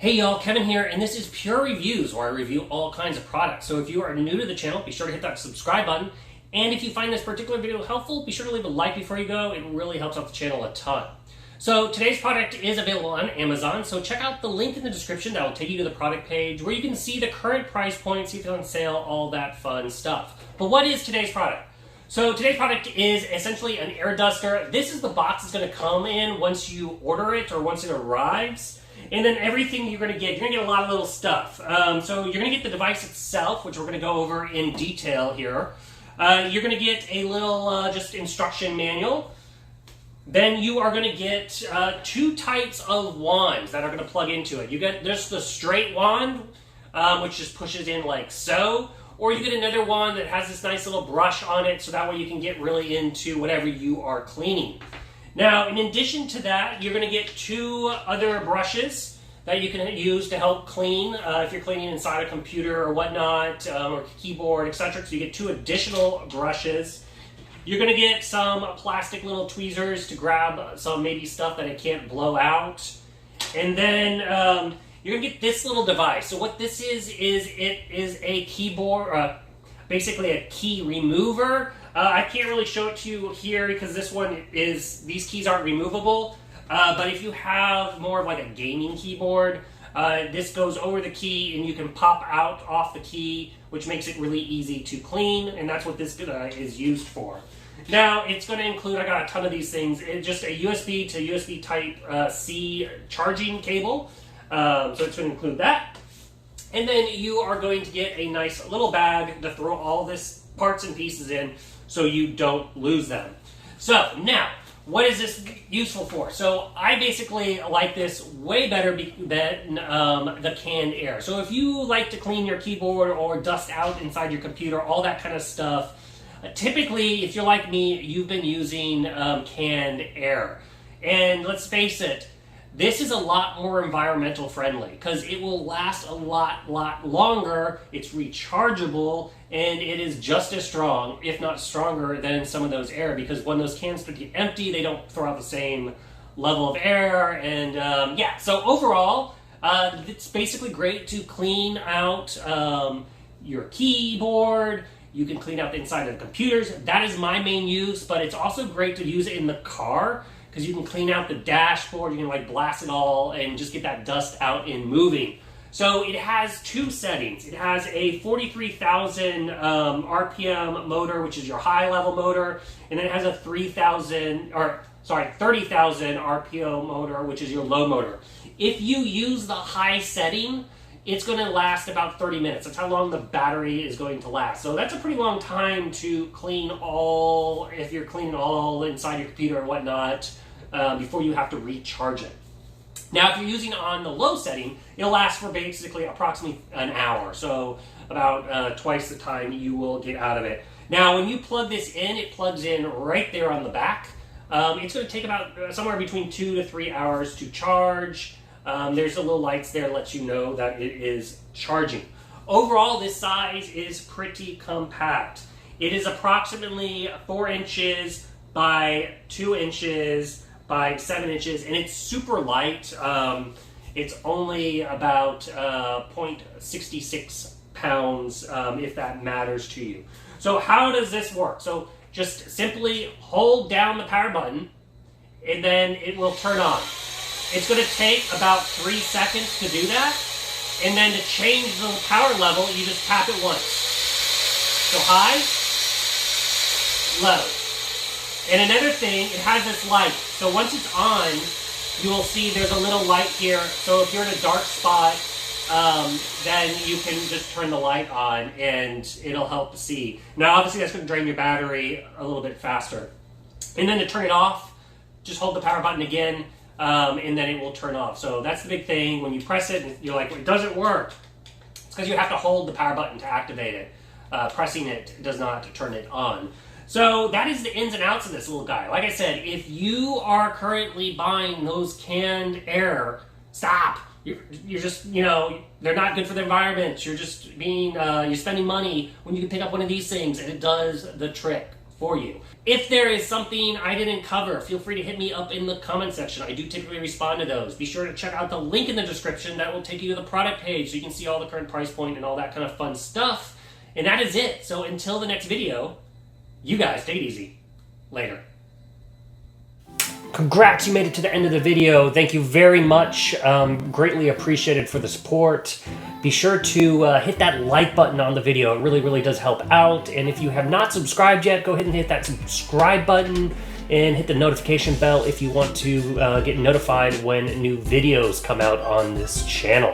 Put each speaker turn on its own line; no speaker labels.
Hey y'all, Kevin here, and this is Purereviews, where I review all kinds of products. So if you are new to the channel, be sure to hit that subscribe button. And if you find this particular video helpful, be sure to leave a like before you go. It really helps out the channel a ton. So today's product is available on Amazon, so check out the link in the description that will take you to the product page where you can see the current price point, see if it's on sale, all that fun stuff. But what is today's product? So today's product is essentially an air duster. This is the box it's going to come in once you order it or once it arrives. And then everything you're going to get a lot of little stuff. So you're going to get the device itself, which we're going to go over in detail here. You're going to get a little just instruction manual. Then you are going to get two types of wands that are going to plug into it. You get just the straight wand, which just pushes in like so. Or you get another wand that has this nice little brush on it, so that way you can get really into whatever you are cleaning. Now, in addition to that, you're going to get two other brushes that you can use to help clean if you're cleaning inside a computer or whatnot, or keyboard, etc. So you get two additional brushes. You're going to get some plastic little tweezers to grab some maybe stuff that it can't blow out. And then you're going to get this little device. So what this is it is a keyboard, basically a key remover. I can't really show it to you here because these keys aren't removable. But if you have more of like a gaming keyboard, this goes over the key and you can pop out off the key, which makes it really easy to clean, and that's what this is used for. Now, it's going to include, I got a ton of these things, it's just a USB to USB Type-C charging cable, so it's going to include that. And then you are going to get a nice little bag to throw all this parts and pieces in so you don't lose them. So, now, what is this useful for? So I basically like this way better than the canned air. So if you like to clean your keyboard or dust out inside your computer, all that kind of stuff, typically, if you're like me, you've been using canned air. And let's face it, this is a lot more environmental friendly because it will last a lot longer. It's rechargeable and it is just as strong, if not stronger, than some of those air, because when those cans get empty, they don't throw out the same level of air. And yeah, so overall, it's basically great to clean out your keyboard. You can clean out the inside of the computers. That is my main use, but it's also great to use it in the car because you can clean out the dashboard, you can like blast it all and just get that dust out in moving. So it has two settings. It has a 43,000 RPM motor, which is your high level motor, and then it has a 30,000 RPM motor, which is your low motor. If you use the high setting, it's going to last about 30 minutes. That's how long the battery is going to last. So that's a pretty long time to clean if you're cleaning all inside your computer and whatnot, before you have to recharge it. Now, if you're using it on the low setting, it'll last for basically approximately an hour. So about twice the time you will get out of it. Now, when you plug this in, it plugs in right there on the back. It's going to take about somewhere between 2 to 3 hours to charge. There's a little lights there that lets you know that it is charging. Overall, this size is pretty compact. It is approximately 4 inches by 2 inches by 7 inches, and it's super light. It's only about 0.66 pounds, if that matters to you. So how does this work? So just simply hold down the power button, and then it will turn on. It's going to take about 3 seconds to do that, and then to change the power level, you just tap it once. So high, low. And another thing, it has this light. So once it's on, you will see there's a little light here. So if you're in a dark spot, then you can just turn the light on and it'll help see. Now obviously that's going to drain your battery a little bit faster. And then to turn it off, just hold the power button again, and then it will turn off. So that's the big thing. When you press it and you're like, well, it doesn't work. It's because you have to hold the power button to activate it. Pressing it does not turn it on. So that is the ins and outs of this little guy. Like I said, if you are currently buying those canned air, stop. You're just, they're not good for the environment. You're just you're spending money when you can pick up one of these things and it does the trick for you. If there is something I didn't cover, feel free to hit me up in the comment section. I do typically respond to those. Be sure to check out the link in the description. That will take you to the product page so you can see all the current price point and all that kind of fun stuff. And that is it. So until the next video, you guys take it easy. Later. Congrats, you made it to the end of the video. Thank you very much. Greatly appreciated for the support. Be sure to hit that like button on the video. It really, really does help out. And if you have not subscribed yet, go ahead and hit that subscribe button and hit the notification bell if you want to get notified when new videos come out on this channel.